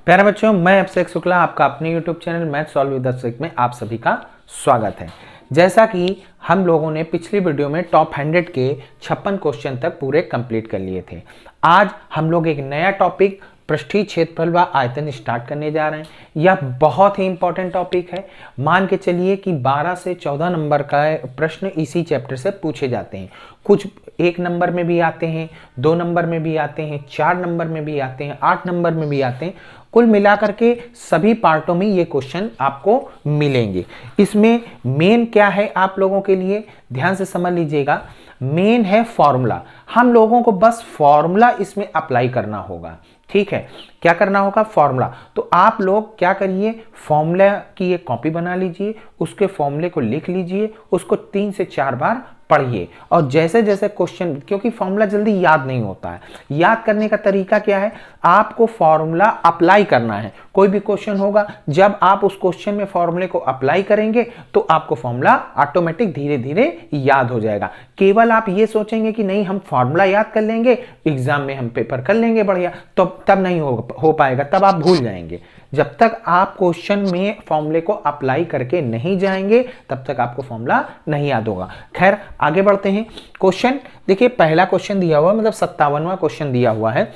प्यारे बच्चों, मैं अभिषेक शुक्ला, आपका अपने YouTube channel math solve with Abhishek में आप सभी का स्वागत है। जैसा कि हम लोगों ने पिछली वीडियो में टॉप 100 के 56 क्वेश्चन तक पूरे कंप्लीट कर लिए थे। आज हम लोग एक नया टॉपिक पृष्ठीय क्षेत्रफल व आयतन स्टार्ट करने जा रहे हैं। यह बहुत ही इंपॉर्टेंट टॉपिक है। मान के चलिए कि 12 से 14 नंबर का प्रश्न इसी चैप्टर से पूछे जाते हैं। कुछ 1 नंबर में भी आते हैं, 2 नंबर में भी आते हैं, 4 नंबर में भी आते हैं, 8 नंबर में भी आते हैं। कुल मिलाकर के सभी पार्टों में ये क्वेश्चन आपको मिलेंगे। इसमें मेन क्या है आप लोगों के लिए ध्यान से समझ लीजिएगा। मेन है फॉर्मूला। हम लोगों को बस फॉर्मूला इसमें अप्लाई करना होगा। ठीक है, क्या करना होगा? फॉर्मूला। तो आप लोग क्या करिए, फॉर्मूला की एक कॉपी बना लीजिए, उसके फॉर्मूले को लिख लीजिए, उसको 3 से 4 बार पढ़िए। और जैसे जैसे क्वेश्चन, क्योंकि फॉर्मूला जल्दी याद नहीं होता है, याद करने का तरीका क्या है? आपको फॉर्मूला अप्लाई करना है। कोई भी क्वेश्चन होगा, जब आप उस क्वेश्चन में फॉर्मूले को अप्लाई करेंगे तो आपको फॉर्मूला ऑटोमेटिक धीरे धीरे याद हो जाएगा। केवल आप ये सोचेंगे कि नहीं हम फॉर्मूला याद कर लेंगे, एग्जाम में हम पेपर कर लेंगे बढ़िया, तो तब नहीं हो पाएगा, तब आप भूल जाएंगे। जब तक आप क्वेश्चन में फॉर्मूले को अप्लाई करके नहीं जाएंगे तब तक आपको फॉर्मूला नहीं याद होगा। खैर, आगे बढ़ते हैं। क्वेश्चन देखिए, पहला क्वेश्चन दिया हुआ, मतलब 57वां क्वेश्चन दिया हुआ है।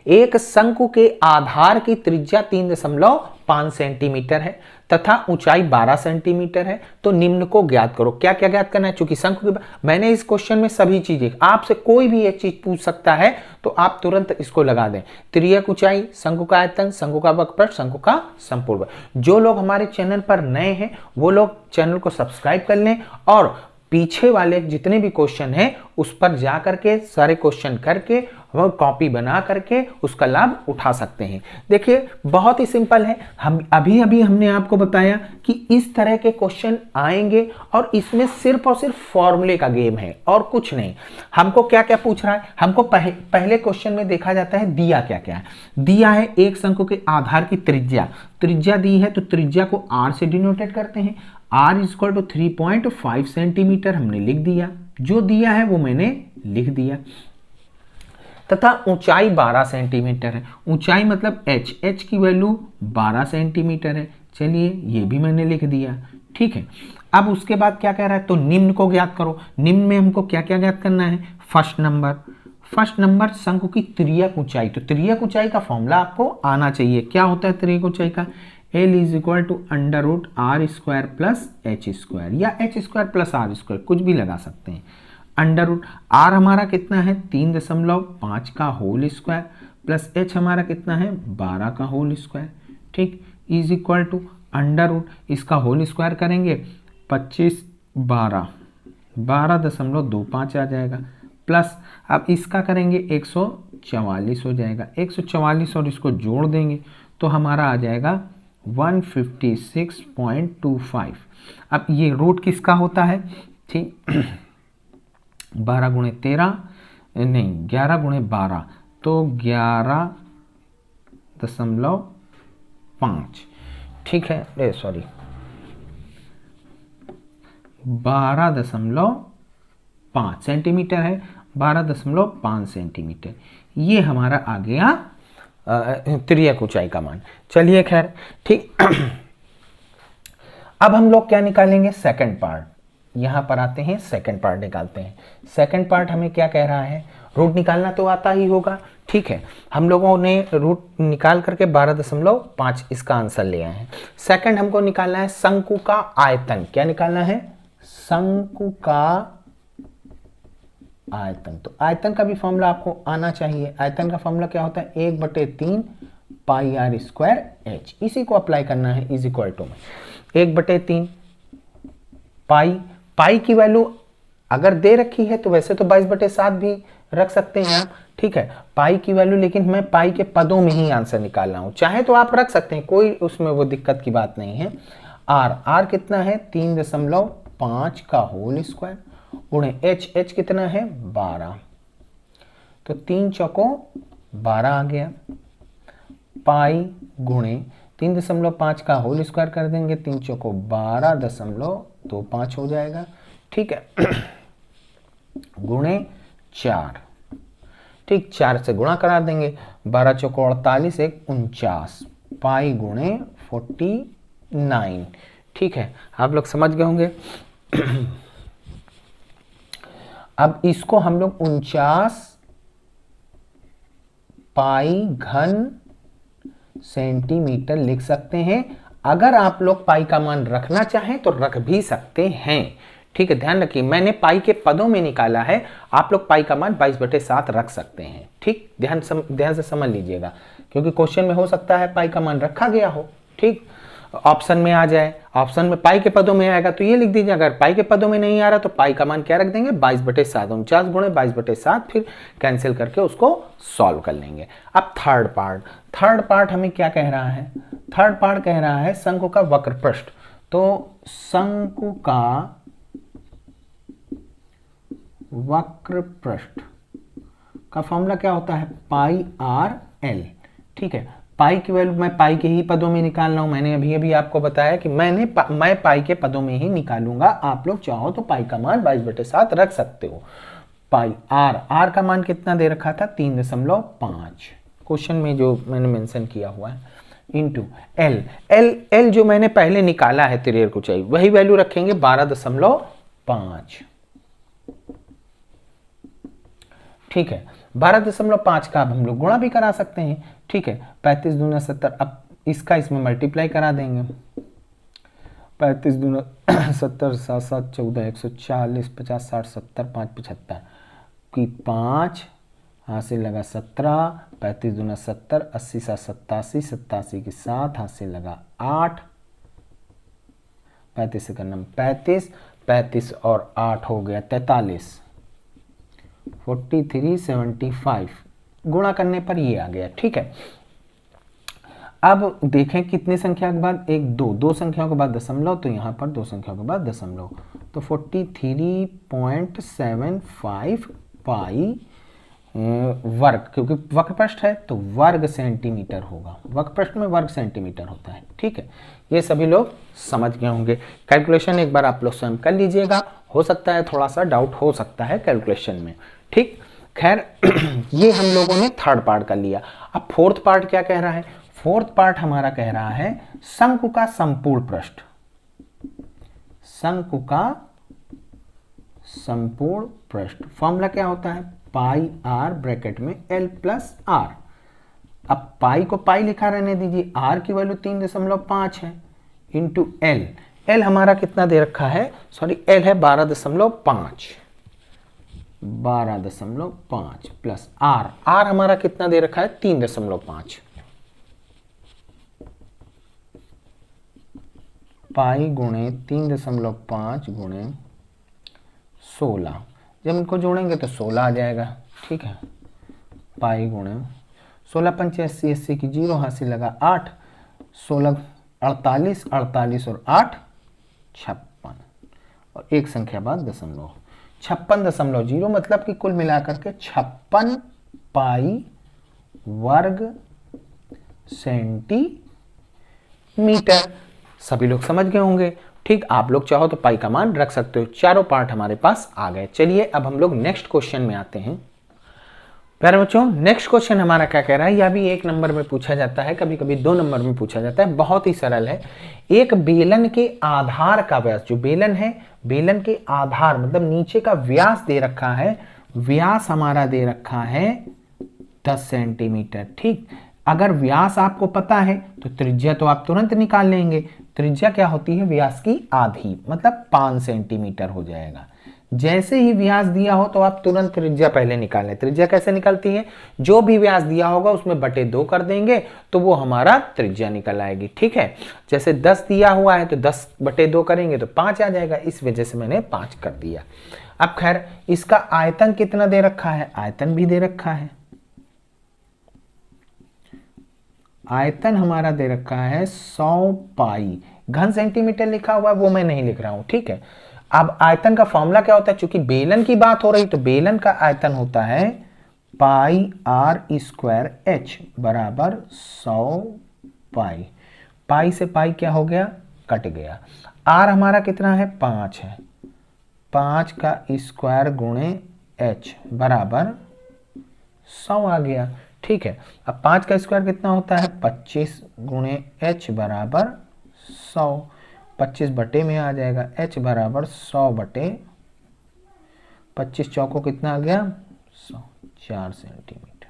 एक शंकु के आधार की त्रिज्या 3.5 सेंटीमीटर है तथा ऊंचाई 12 सेंटीमीटर है, तो निम्न को ज्ञात करो। क्या क्या ज्ञात करना है? चूंकि शंकु के, मैंने इस क्वेश्चन में सभी चीजें, आपसे कोई भी एक चीज पूछ सकता है तो आप तुरंत इसको लगा दें। तिर्यक ऊंचाई, शंकु का आयतन, शंकु का वक्रपथ, शंकु का संपूर्ण। जो लोग हमारे चैनल पर नए हैं वो लोग चैनल को सब्सक्राइब कर लें और पीछे वाले जितने भी क्वेश्चन हैं उस पर जा करके सारे क्वेश्चन करके हम कॉपी बना करके उसका लाभ उठा सकते हैं। देखिए, बहुत ही सिंपल है। हम अभी हमने आपको बताया कि इस तरह के क्वेश्चन आएंगे और इसमें सिर्फ और सिर्फ फॉर्मूले का गेम है और कुछ नहीं। हमको क्या क्या पूछ रहा है? हमको पहले क्वेश्चन में देखा जाता है दिया क्या क्या है। दिया है एक शंकु के आधार की त्रिज्या दी है, तो त्रिज्या को r से डिनोटेट करते हैं। r = 3.5 सेंटीमीटर हमने लिख दिया, जो दिया है वो मैंने लिख दिया। तथा ऊंचाई 12 सेंटीमीटर है। ऊंचाई मतलब h की वैल्यू 12 सेंटीमीटर है। चलिए, ये भी मैंने लिख दिया। ठीक है, अब उसके बाद क्या कह रहा है? तो निम्न को ज्ञात करो। निम्न में हमको क्या क्या ज्ञात करना है? फर्स्ट नंबर शंकु की तिर्यक ऊंचाई। तो तिर्यक ऊंचाई का फॉर्मूला आपको आना चाहिए। क्या होता है तिर्यक ऊंचाई का? L = √r² + h² या h² + r², कुछ भी लगा सकते हैं। r हमारा कितना है? 3.5 का होल स्क्वायर प्लस h हमारा कितना है? 12 का होल स्क्वायर। ठीक, = इसका होल स्क्वायर करेंगे 25 12.25 आ जाएगा, प्लस अब इसका करेंगे 144 हो जाएगा। 144 और इसको जोड़ देंगे तो हमारा आ जाएगा 156.25। अब ये रूट किसका होता है? ठीक, 12 × 13 नहीं, 11 × 12, तो 11.5। ठीक है, 12.5 सेंटीमीटर है। 12.5 सेंटीमीटर ये हमारा आ गया तिर्यक ऊंचाई का मान। चलिए, खैर ठीक। अब हम लोग क्या निकालेंगे? Second part. यहां पर आते हैं, सेकंड पार्ट निकालते हैं। सेकंड पार्ट हमें क्या कह रहा है? रूट निकालना तो आता ही होगा। ठीक है, हम लोगों ने रूट निकाल करके 12.5 इसका आंसर ले आए हैं। सेकंड हमको निकालना है शंकु का आयतन। क्या निकालना है? शंकु का आयतन। तो आयतन का भी फॉर्मूला आपको आना चाहिए। आयतन का फॉर्मूला क्या होता है? 1/3 πr²h। इसी को अप्लाई करना है। = में 1/3 पाई की वैल्यू अगर दे रखी है तो वैसे तो 22/7 भी रख सकते हैं आप। ठीक है, पाई की वैल्यू, लेकिन मैं पाई के पदों में ही आंसर निकाल रहा हूं। चाहे तो आप रख सकते हैं, कोई उसमें वो दिक्कत की बात नहीं है। r कितना है? 3.5 का होल स्क्वायर गुणे h कितना है? 12, तो 3 चौको 12 आ गया। पाई गुणे 3.5 का होल स्क्वायर कर देंगे, 3 चौको 12.25 हो जाएगा। ठीक है, गुणे 4। ठीक, 4 से गुणा करा देंगे, 12 चौको 48, 1 49, पाई गुणे 49। ठीक है, आप लोग समझ गए होंगे। अब इसको हम लोग 49 पाई घन सेंटीमीटर लिख सकते हैं। अगर आप लोग पाई का मान रखना चाहें तो रख भी सकते हैं। ठीक है, ध्यान रखिए मैंने पाई के पदों में निकाला है, आप लोग पाई का मान 22/7 रख सकते हैं। ठीक, ध्यान से समझ लीजिएगा, क्योंकि क्वेश्चन में हो सकता है पाई का मान रखा गया हो। ठीक, ऑप्शन में आ जाए, ऑप्शन में पाई के पदों में आएगा तो ये लिख दीजिए, अगर पाई के पदों में नहीं आ रहा तो पाई का मान क्या रख देंगे 22/7, 49 गुणे 22/7, फिर कैंसिल करके उसको सॉल्व कर लेंगे। अब थर्ड पार्ट हमें क्या कह रहा है, थर्ड पार्ट कह रहा है शंकु का वक्र पृष्ठ। तो शंकु का वक्र पृष्ठ का फॉर्मूला क्या होता है, पाई आर एल। ठीक है, पाई की वैल्यू मैं पाई के ही पदों में निकाल रहा हूं, मैंने अभी आपको बताया कि मैं पाई के पदों में ही निकालूंगा। आप लोग चाहो तो पाई का मान 22/7 रख सकते हो। पाई आर का मान कितना दे रखा था 3.5, क्वेश्चन में जो मैंने मेंशन किया हुआ है, इंटू एल जो मैंने पहले निकाला है तिरेर को चाहिए, वही वैल्यू रखेंगे 12.5। ठीक है, 12.5 का अब हम लोग गुणा भी करा सकते हैं। ठीक है, 35 दूना 70, अब इसका इसमें मल्टीप्लाई करा देंगे, 35 दूना 70, 7 7 14, 140, 50 60 70, 5 75 की 5 हाथ से लगा 17, 35 दूना 70, 80 7 87, 87 की 7 हाथ से लगा 8, 35 से करना 35, 35 और 8 हो गया 43, 4375 गुणा करने पर ये आ गया। ठीक है, अब देखें कितनी संख्या के बाद, 1 2 2 संख्याओं के बाद दशमलव, तो यहाँ पर 2 संख्याओं के बाद दशमलव, तो 43.75 पाई वर्ग, क्योंकि वक्रपृष्ठ है तो वर्ग सेंटीमीटर होगा, वक्रपृष्ठ में वर्ग सेंटीमीटर होता है। ठीक है, ये सभी लोग समझ गए होंगे। कैलकुलेशन एक बार आप लोग स्वयं कर लीजिएगा, हो सकता है थोड़ा सा डाउट हो सकता है कैलकुलेशन में। ठीक, खैर ये हम लोगों ने थर्ड पार्ट कर लिया। अब फोर्थ पार्ट क्या कह रहा है, फोर्थ पार्ट हमारा कह रहा है शंकु का संपूर्ण पृष्ठ, शंकु का संपूर्ण पृष्ठ। फॉर्मूला क्या होता है, पाई आर ब्रैकेट में एल प्लस आर। अब पाई को पाई लिखा रहने दीजिए, आर की वैल्यू 3.5 है, इंटू एल हमारा कितना दे रखा है, सॉरी एल है 12.5, 12.5 प्लस आर हमारा कितना दे रखा है 3.5, पाई गुणे 3.5 गुणे 16, जब इनको जोड़ेंगे तो 16 आ जाएगा। ठीक है, पाई गुणे 16 पंचे 80, 80 की 0 हाथ से लगा 8, 16 48, 48 और 8 56, और एक संख्या बाद दशमलव, 56.0, मतलब कि कुल मिलाकर के 56 पाई वर्ग सेंटीमीटर। सभी लोग समझ गए होंगे। ठीक, आप लोग चाहो तो पाई का मान रख सकते हो। चारों पार्ट हमारे पास आ गए। चलिए अब हम लोग नेक्स्ट क्वेश्चन में आते हैं। प्यारे बच्चों, नेक्स्ट क्वेश्चन हमारा क्या कह रहा है, यह भी 1 नंबर में पूछा जाता है, कभी कभी 2 नंबर में पूछा जाता है। बहुत ही सरल है। एक बेलन के आधार का व्यास, जो बेलन है, बेलन के आधार मतलब नीचे का व्यास दे रखा है, व्यास हमारा दे रखा है 10 सेंटीमीटर। ठीक, अगर व्यास आपको पता है तो त्रिज्या तो आप तुरंत निकाल लेंगे। त्रिज्या क्या होती है, व्यास की आधी, मतलब 5 सेंटीमीटर हो जाएगा। जैसे ही व्यास दिया हो तो आप तुरंत त्रिज्या पहले निकाल लें। त्रिज्या कैसे निकलती है, जो भी व्यास दिया होगा उसमें बटे 2 कर देंगे तो वो हमारा त्रिज्या निकल आएगी। ठीक है, जैसे 10 दिया हुआ है तो 10 बटे 2 करेंगे तो 5 आ जाएगा, इस वजह से मैंने 5 कर दिया। अब खैर इसका आयतन कितना दे रखा है, आयतन भी दे रखा है, आयतन हमारा दे रखा है 100 पाई, घन सेंटीमीटर लिखा हुआ है वो मैं नहीं लिख रहा हूं। ठीक है, अब आयतन का फॉर्मूला क्या होता है, चूंकि बेलन की बात हो रही तो बेलन का आयतन होता है पाई आर स्क्वायर एच बराबर 100 पाई। पाई से पाई क्या हो गया, कट गया। आर हमारा कितना है 5 है, 5 का स्क्वायर गुणे एच बराबर 100 आ गया। ठीक है, अब 5 का स्क्वायर कितना होता है 25 गुणे h बराबर 100, 25 बटे में आ जाएगा, h बराबर 100 बटे 25 चौको कितना आ गया 100, 4 सेंटीमीटर।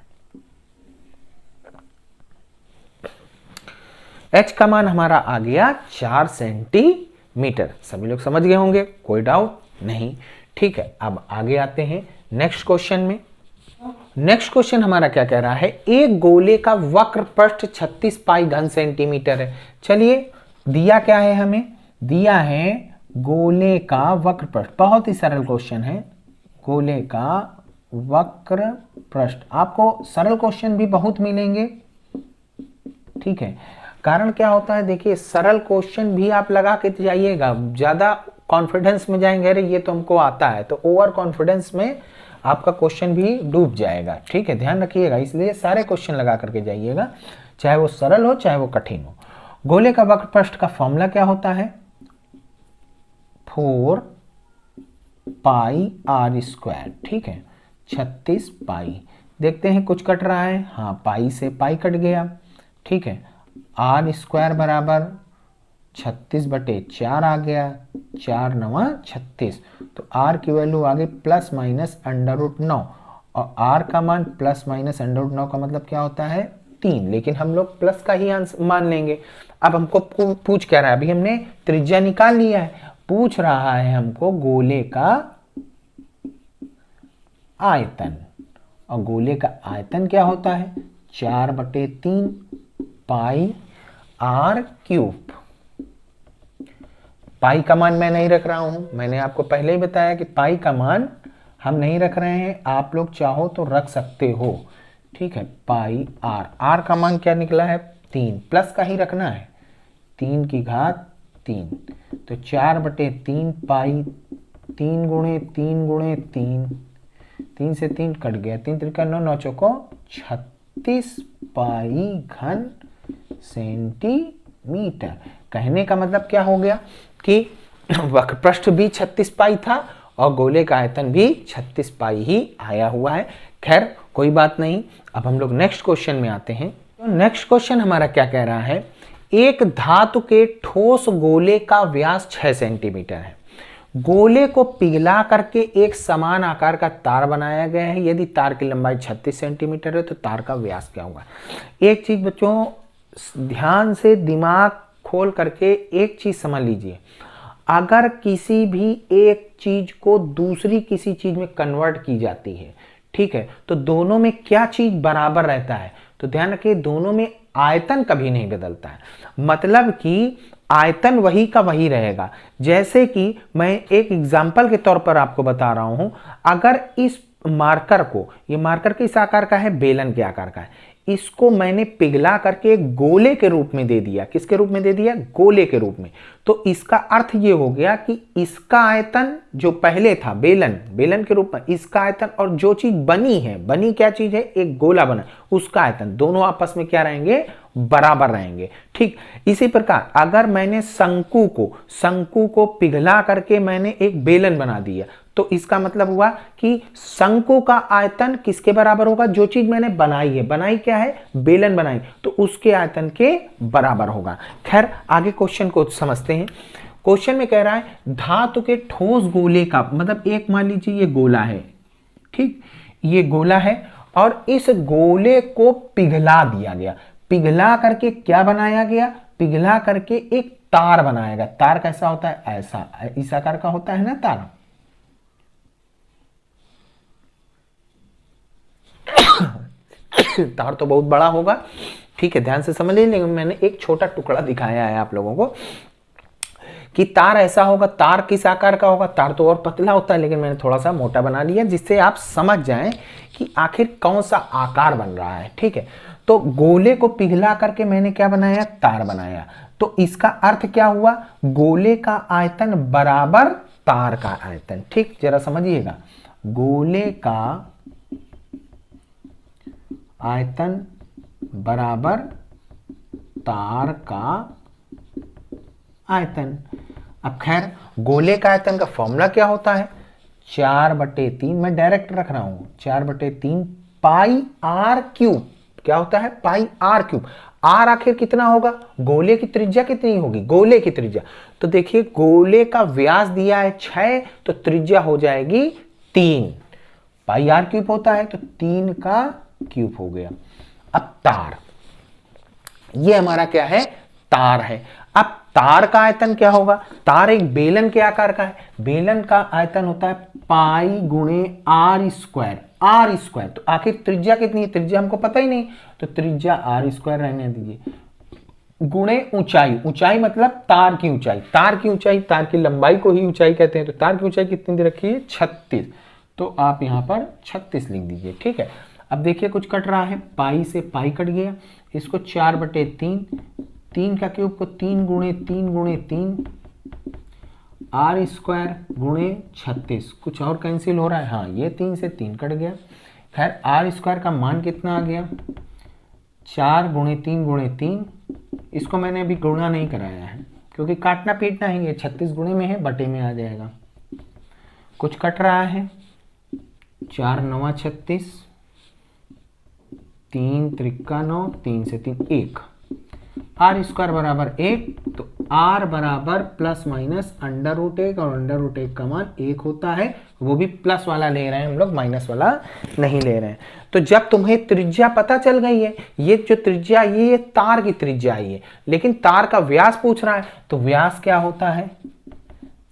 h का मान हमारा आ गया 4 सेंटीमीटर। सभी लोग समझ गए होंगे, कोई डाउट नहीं। ठीक है, अब आगे आते हैं नेक्स्ट क्वेश्चन में। नेक्स्ट क्वेश्चन हमारा क्या कह रहा है, एक गोले का वक्र पृष्ठ 36 पाई घन सेंटीमीटर है। चलिए, दिया क्या है हमें, दिया है गोले का वक्र पृष्ठ। बहुत ही सरल क्वेश्चन है, गोले का वक्र पृष्ठ। आपको सरल क्वेश्चन भी बहुत मिलेंगे। ठीक है, कारण क्या होता है, देखिए सरल क्वेश्चन भी आप लगा के जाइएगा, ज्यादा कॉन्फिडेंस में जाएंगे, अरे ये तो हमको आता है, तो ओवर कॉन्फिडेंस में आपका क्वेश्चन भी डूब जाएगा। ठीक है, ध्यान रखिएगा, इसलिए सारे क्वेश्चन लगा करके जाइएगा, चाहे वो सरल हो चाहे वो कठिन हो। गोले का वक्र पृष्ठ का फॉर्मूला क्या होता है, 4 पाई आर स्क्वायर। ठीक है, 36 पाई। देखते हैं कुछ कट रहा है, हाँ पाई से पाई कट गया। ठीक है, आर स्क्वायर बराबर 36 बटे 4 आ गया, 4 9 36। तो आर की वैल्यू आ गई प्लस माइनस √9, और आर का मान प्लस माइनस √9 का मतलब क्या होता है 3, लेकिन हम लोग प्लस का ही मान लेंगे। अब हमको पूछ क्या रहा है, अभी हमने त्रिज्या निकाल लिया है, पूछ रहा है हमको गोले का आयतन, और गोले का आयतन क्या होता है 4/3 पाई आर क्यूब। पाई का मान मैं नहीं रख रहा हूं, मैंने आपको पहले ही बताया कि पाई का मान हम नहीं रख रहे हैं, आप लोग चाहो तो रख सकते हो। ठीक है, पाई आर, आर का मान क्या निकला है 3, प्लस का ही रखना है, 3 की घात 3, तो 4/3 पाई, 3 गुणे 3 गुणे 3, 3 से 3 कट गया, 3 त्रिका 9, 9 चौको 36 पाई घन सेंटीमीटर। कहने का मतलब क्या हो गया कि वक्र पृष्ठ भी 36 पाई था और गोले का आयतन भी 36 पाई ही आया हुआ है। खैर कोई बात नहीं, अब हम लोग नेक्स्ट क्वेश्चन में आते हैं। तो नेक्स्ट क्वेश्चन हमारा क्या कह रहा है, एक धातु के ठोस गोले का व्यास 6 सेंटीमीटर है। गोले को पिघला करके एक समान आकार का तार बनाया गया है। यदि तार की लंबाई 36 सेंटीमीटर है तो तार का व्यास क्या होगा। एक चीज बच्चों ध्यान से दिमाग खोल करके एक चीज समझ लीजिए, अगर किसी भी एक चीज को दूसरी किसी चीज में कन्वर्ट की जाती है, ठीक है, तो दोनों में क्या चीज बराबर रहता है, तो ध्यान रखिए दोनों में आयतन कभी नहीं बदलता है। मतलब कि आयतन वही का वही रहेगा। जैसे कि मैं एक एग्जांपल के तौर पर आपको बता रहा हूं, अगर इस मार्कर को, ये मार्कर किस आकार का है, बेलन के आकार का है, इसको मैंने पिघला करके एक गोले के रूप में दे दिया। किसके रूप में दे दिया, गोले के रूप में। तो इसका अर्थ ये हो गया कि इसका आयतन जो पहले था बेलन के रूप में, इसका आयतन और जो चीज बनी है, बनी क्या चीज है, एक गोला बना, उसका आयतन, दोनों आपस में क्या रहेंगे, बराबर रहेंगे। ठीक इसी प्रकार अगर मैंने शंकु को पिघला करके मैंने एक बेलन बना दिया, तो इसका मतलब हुआ कि शंकु का आयतन किसके बराबर होगा, जो चीज मैंने बनाई है, बनाई क्या है, बेलन बनाई, तो उसके आयतन के बराबर होगा। खैर आगे क्वेश्चन को समझते हैं। क्वेश्चन में कह रहा है धातु के ठोस गोले का, मतलब एक मान लीजिए ये गोला है, ठीक, ये गोला है और इस गोले को पिघला दिया गया। पिघला करके क्या बनाया गया, पिघला करके एक तार बनाया गया। तार कैसा होता है, ऐसा, इस आकार का होता है ना तार। तार तो बहुत बड़ा होगा, ठीक है, ध्यान से समझ लीजिए, लेकिन मैंने एक छोटा टुकड़ा दिखाया है आप लोगों को कि तार ऐसा होगा। तार किस आकार का होगा, तार तो और पतला होता है, लेकिन मैंने थोड़ा सा मोटा बना लिया जिससे आप समझ जाएं कि आखिर कौन सा आकार बन रहा है। ठीक है, तो गोले को पिघला करके मैंने क्या बनाया, तार बनाया। तो इसका अर्थ क्या हुआ, गोले का आयतन बराबर तार का आयतन। ठीक, जरा समझिएगा, गोले का आयतन बराबर तार का आयतन। अब खैर गोले का आयतन का फॉर्मूला क्या होता है, 4/3, मैं डायरेक्ट रख रहा हूं, 4/3 पाई आर क्यूब। क्या होता है? पाई आर क्यूब। आर आखिर कितना होगा? गोले की त्रिज्या कितनी होगी? गोले की त्रिज्या, तो देखिए गोले का व्यास दिया है 6, तो त्रिज्या हो जाएगी 3। पाई आर क्यूब होता है तो 3 का क्यूब हो गया। अब तार, ये हमारा क्या है? तार है। अब तार का आयतन क्या होगा? तार एक बेलन के आकार का है। बेलन का आयतन होता है पाई गुणे आर स्क्वायर। आर स्क्वायर, तो आखिर त्रिज्या कितनी है? त्रिज्या हमको पता ही नहीं, तो त्रिज्या आर स्क्वायर रहने दीजिए, गुणे ऊंचाई। ऊंचाई मतलब तार की ऊंचाई। तार की ऊंचाई, तार की लंबाई को ही ऊंचाई कहते हैं, तो तार की ऊंचाई कितनी दे रखी है? 36। तो आप यहां पर 36 लिख दीजिए। ठीक है, अब देखिए कुछ कट रहा है, पाई से पाई कट गया, इसको 4/3, 3 का क्यूब को 3 गुणे 3 गुणे 3 आर स्क्वायर गुणे 36। कुछ और कैंसिल हो रहा है? हाँ, ये 3 से 3 कट गया। खैर, आर स्क्वायर का मान कितना आ गया? 4 गुणे 3 गुणे 3। इसको मैंने अभी गुणा नहीं कराया है क्योंकि काटना पीटना है, ये 36 गुणे में है, बटे में आ जाएगा। कुछ कट रहा है, 4 9 36, 3 त्रिका 9, 3 से 3 1। आर स्क्वायर बराबर 1, तो आर बराबर प्लस माइनस √1, और √1 का मान 1 होता है। वो भी प्लस वाला ले रहे हैं हम लोग, माइनस वाला नहीं ले रहे हैं। तो जब तुम्हें त्रिज्या पता चल गई है, ये जो त्रिज्या ये तार की त्रिज्या आई है, लेकिन तार का व्यास पूछ रहा है, तो व्यास क्या होता है?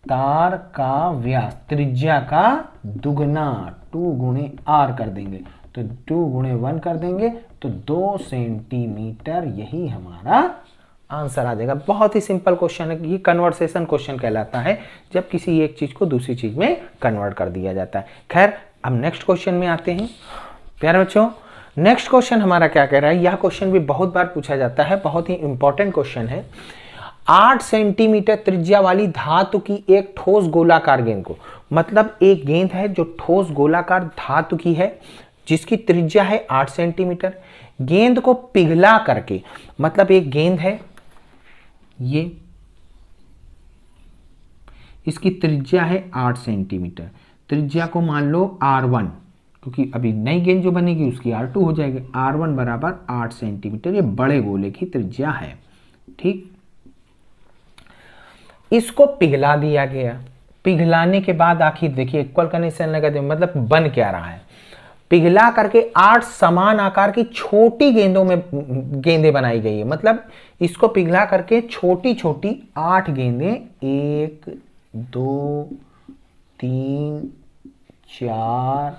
तार का व्यास त्रिज्या का दुगना 2 गुणे आर कर देंगे, तो 2 गुणे 1 कर देंगे, तो 2 सेंटीमीटर, यही हमारा आंसर आ जाएगा। बहुत ही सिंपल क्वेश्चन है, ये कन्वर्सेशन क्वेश्चन कहलाता है, जब किसी एक चीज को दूसरी चीज में कन्वर्ट कर दिया जाता है। खैर, अब नेक्स्ट क्वेश्चन में आते हैं प्यारे बच्चों। नेक्स्ट क्वेश्चन हमारा क्या कह रहा है? यह क्वेश्चन भी बहुत बार पूछा जाता है, बहुत ही इंपॉर्टेंट क्वेश्चन है। 8 सेंटीमीटर त्रिज्या वाली धातु की एक ठोस गोलाकार गेंद को, मतलब एक गेंद है जो ठोस गोलाकार धातु की है, जिसकी त्रिज्या है 8 सेंटीमीटर। गेंद को पिघला करके, मतलब एक गेंद है ये, इसकी त्रिज्या है 8 सेंटीमीटर। त्रिज्या को मान लो R1, क्योंकि अभी नई गेंद जो बनेगी उसकी R2 हो जाएगी। R1 बराबर 8 सेंटीमीटर, ये बड़े गोले की त्रिज्या है। ठीक, इसको पिघला दिया गया। पिघलाने के बाद आखिर देखिए इक्वल कंडीशन लगा दे, मतलब बन क्या रहा है? पिघला करके 8 समान आकार की छोटी गेंदों में गेंदें बनाई गई है। मतलब इसको पिघला करके छोटी छोटी 8 गेंदें, 1 2 3 4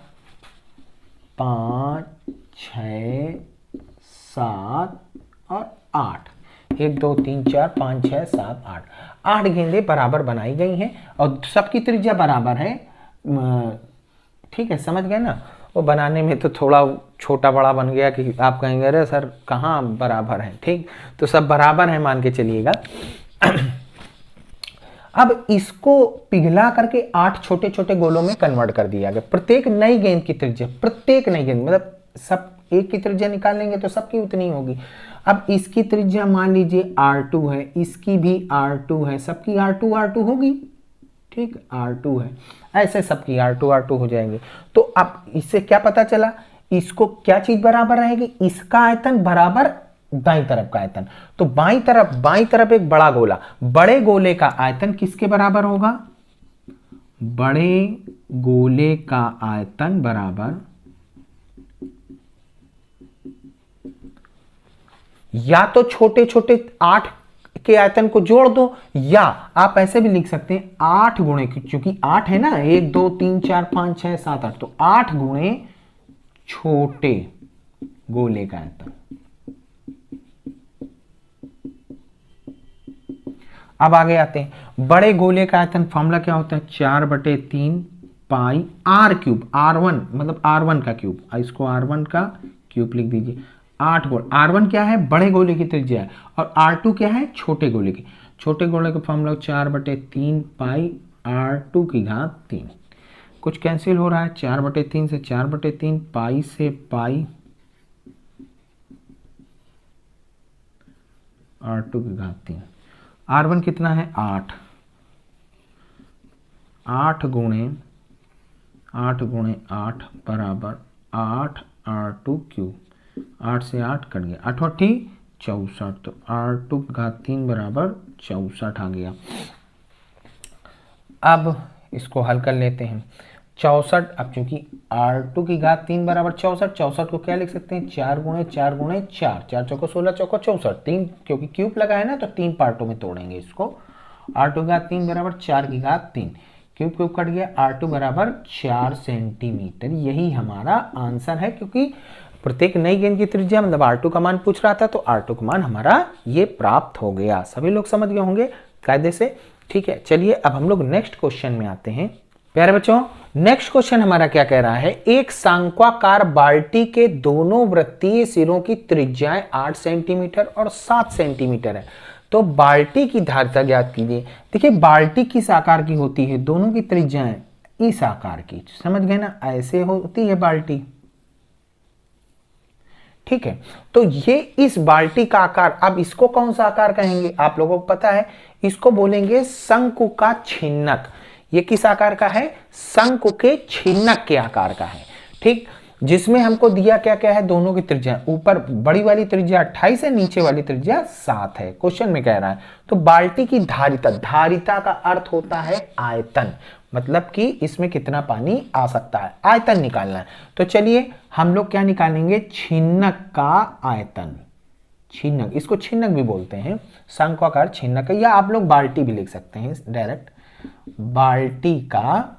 5 6 7 और 8, 1 2 3 4 5 6 7 8, 8 गेंदें बराबर बनाई गई हैं और सबकी त्रिज्या बराबर है। ठीक है, समझ गए ना? वो बनाने में तो थोड़ा छोटा बड़ा बन गया कि आप कहेंगे अरे सर कहाँ बराबर है। ठीक, तो सब बराबर है मान के चलिएगा। अब इसको पिघला करके 8 छोटे छोटे गोलों में कन्वर्ट कर दिया गया। प्रत्येक नई गेंद की त्रिज्या, प्रत्येक नई गेंद मतलब सब एक की त्रिज्या निकाल लेंगे तो सबकी उतनी होगी। अब इसकी त्रिज्या मान लीजिए R2 है, इसकी भी R2 है, सबकी R2 होगी। ठीक, R2 है, ऐसे सबकी R2 हो जाएंगे। तो अब इससे क्या पता चला? इसको क्या चीज बराबर रहेगी? इसका आयतन बराबर दाईं तरफ का आयतन। तो बाईं तरफ एक बड़ा गोला, बड़े गोले का आयतन किसके बराबर होगा? बड़े गोले का आयतन बराबर या तो छोटे छोटे 8 के आयतन को जोड़ दो, या आप ऐसे भी लिख सकते हैं 8 गुणे, क्योंकि 8 है ना, 1 2 3 4 5 6 7 8, तो 8 गुणे छोटे गोले का आयतन। अब आगे आते हैं, बड़े गोले का आयतन फॉर्मूला क्या होता है? 4/3 पाई आर क्यूब। R1 मतलब R1 का क्यूब, इसको R1 का क्यूब लिख दीजिए। 8 गोल, R1 क्या है? बड़े गोले की त्रिज्या है, और R2 क्या है? छोटे गोले की। छोटे गोले का फॉर्मूला 4/3 पाई R2 की घात 3। कुछ कैंसिल हो रहा है, 4/3 से 4/3, पाई से पाई R2 की घात 3। R1 कितना है? 8। 8 गुणे 8 बराबर 8 R2 क्यूब, 8 से 8 कट गया, 8 8 64, तो R2 की घात 3 बराबर 64 आ गया। अब इसको हल कर लेते हैं। 64, अब चूंकि R2 की घात 3 बराबर 64, 64 को क्या लिख सकते हैं, 4 गुणे 4 गुणे 4, 4 चौको 16, चौको 64, 3 क्योंकि क्यूब लगा है ना तो 3 पार्टों में तोड़ेंगे इसको। R2 की घात 3 बराबर 4 की घात 3, क्यूब क्यूब कट गया, R2 बराबर 4 सेंटीमीटर। यही हमारा आंसर है, क्योंकि प्रत्येक नई गेंद की त्रिज्या मतलब R2 का मान पूछ रहा था, तो R2 का मान हमारा ये प्राप्त हो गया। सभी लोग समझ गए होंगे कायदे से, ठीक है। चलिए अब हम लोग नेक्स्ट क्वेश्चन में आते हैं। प्यारे बच्चों, नेक्स्ट क्वेश्चन हमारा क्या कह रहा है, एक शंक्वाकार बाल्टी के दोनों वृत्तीय सिरों की त्रिज्याएं 8 सेंटीमीटर और 7 सेंटीमीटर है, तो बाल्टी की धारिता ज्ञात कीजिए। देखिए बाल्टी किस आकार की होती है, दोनों की त्रिज्याएं इस आकार की, समझ गए ना, ऐसे होती है बाल्टी, ठीक है। तो ये इस बाल्टी का आकार, अब इसको कौन सा आकार कहेंगे आप लोगों को पता है, इसको बोलेंगे शंकु का छिन्नक। ये किस आकार का है, शंकु के छिन्नक के आकार का है, ठीक। जिसमें हमको दिया क्या क्या है, दोनों की त्रिज्या, ऊपर बड़ी वाली त्रिज्या 28 है, नीचे वाली त्रिज्या 7 है, क्वेश्चन में कह रहा है। तो बाल्टी की धारिता, धारिता का अर्थ होता है आयतन, मतलब कि इसमें कितना पानी आ सकता है, आयतन निकालना है। तो चलिए हम लोग क्या निकालेंगे, छिन्नक का आयतन, छिन्नक, इसको छिन्नक भी बोलते हैं, शंक्वाकार छिन्नक, या आप लोग बाल्टी भी लिख सकते हैं डायरेक्ट, बाल्टी का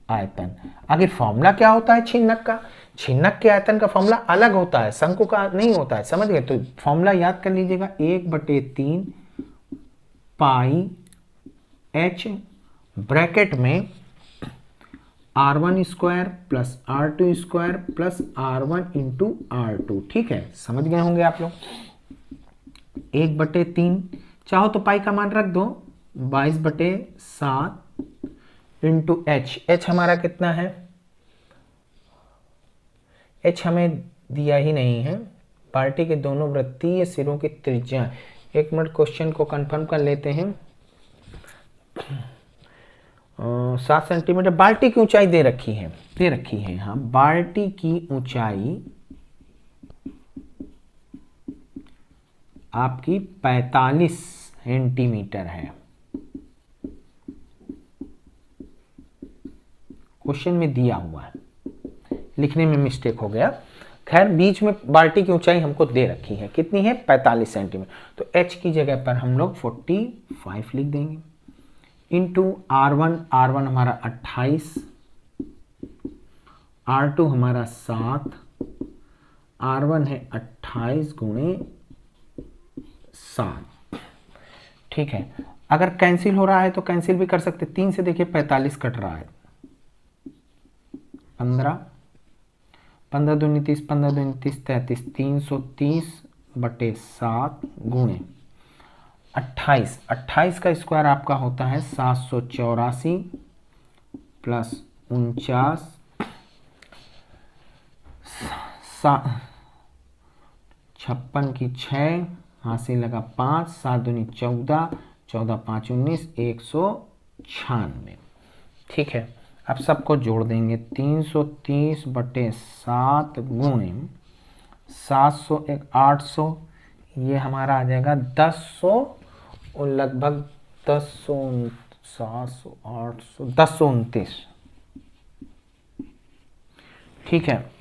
आयतन। आखिर फॉर्मूला क्या होता है छिन्नक का, छिन्नक के आयतन का फॉर्मूला अलग होता है, शंकु का नहीं होता है, समझ गए। तो फॉर्मूला याद कर लीजिएगा, 1/3 पाई h ब्रैकेट में R1 square plus R2 square plus R1 into R2, ठीक है, समझ गए होंगे आप लोग। 1/3, चाहो तो पाई का मान रख दो, 22/7 इंटू h हमारा कितना है, h हमें दिया ही नहीं है। बाल्टी के दोनों वृत्तीय सिरों की त्रिज्या, एक मिनट क्वेश्चन को कंफर्म कर लेते हैं। 7 सेंटीमीटर बाल्टी की ऊंचाई दे रखी है, हाँ, बाल्टी की ऊंचाई आपकी 45 सेंटीमीटर है, क्वेश्चन में दिया हुआ है, लिखने में मिस्टेक हो गया। खैर बीच में बाल्टी की ऊंचाई हमको दे रखी है, कितनी है, 45 सेंटीमीटर, तो h की जगह पर हम लोग 45 लिख देंगे, इंटू R1 हमारा 28, R2 हमारा 7, R1 है 28 गुणे 7, ठीक है। अगर कैंसिल हो रहा है तो कैंसिल भी कर सकते, 3 से देखिए 45 कट रहा है, 15 15 दूनी 30, 15 दूनी 30, 33, 330/7 गुणे 28, 28 का स्क्वायर आपका होता है 784 प्लस 49, 56 की 6, हासिल लगा 5, 7 दूनी 14, 14 5 19, 196, ठीक है। अब सबको जोड़ देंगे, 330/7 गुणे 700 800, ये हमारा आ जाएगा 1000 और लगभग 1000 700 800 1029, ठीक है।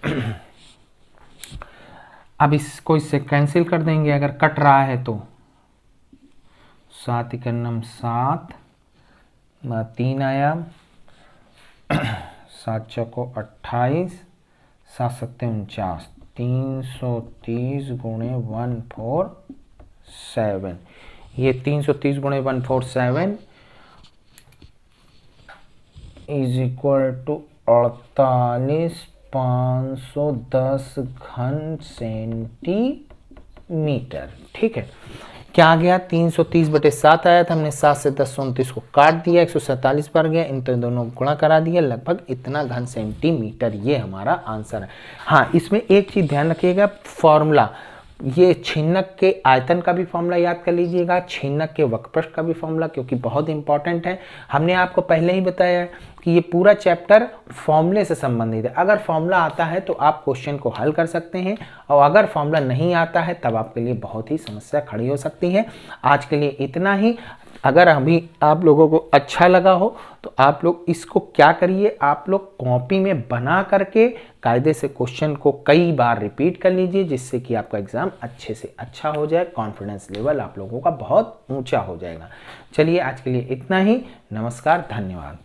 अब इसको इससे कैंसिल कर देंगे, अगर कट रहा है तो 7 एकम 7, 3 आया, 7 चौको 28, 7 सत्ते 49, 330 गुणे 147, ये 330 गुणे 147 इज इक्वल टू 48,510 घन सेंटीमीटर, ठीक है। क्या आ गया, 330/7 आया था, हमने 7 से 1029 को काट दिया, 147 पर गया, इन दोनों को गुणा करा दिया, लगभग इतना घन सेंटीमीटर, ये हमारा आंसर है। हाँ, इसमें एक चीज ध्यान रखिएगा, फॉर्मूला ये छीनक के आयतन का भी फॉर्मूला याद कर लीजिएगा, छीनक के वक्रपृष्ठ का भी फॉर्मूला, क्योंकि बहुत इंपॉर्टेंट है। हमने आपको पहले ही बताया है कि ये पूरा चैप्टर फॉर्मूले से संबंधित है। अगर फॉर्मूला आता है तो आप क्वेश्चन को हल कर सकते हैं, और अगर फॉर्मूला नहीं आता है तब आपके लिए बहुत ही समस्या खड़ी हो सकती है। आज के लिए इतना ही। अगर अभी आप लोगों को अच्छा लगा हो तो आप लोग इसको क्या करिए, आप लोग कॉपी में बना करके कायदे से क्वेश्चन को कई बार रिपीट कर लीजिए, जिससे कि आपका एग्जाम अच्छे से अच्छा हो जाए, कॉन्फिडेंस लेवल आप लोगों का बहुत ऊंचा हो जाएगा। चलिए आज के लिए इतना ही। नमस्कार, धन्यवाद।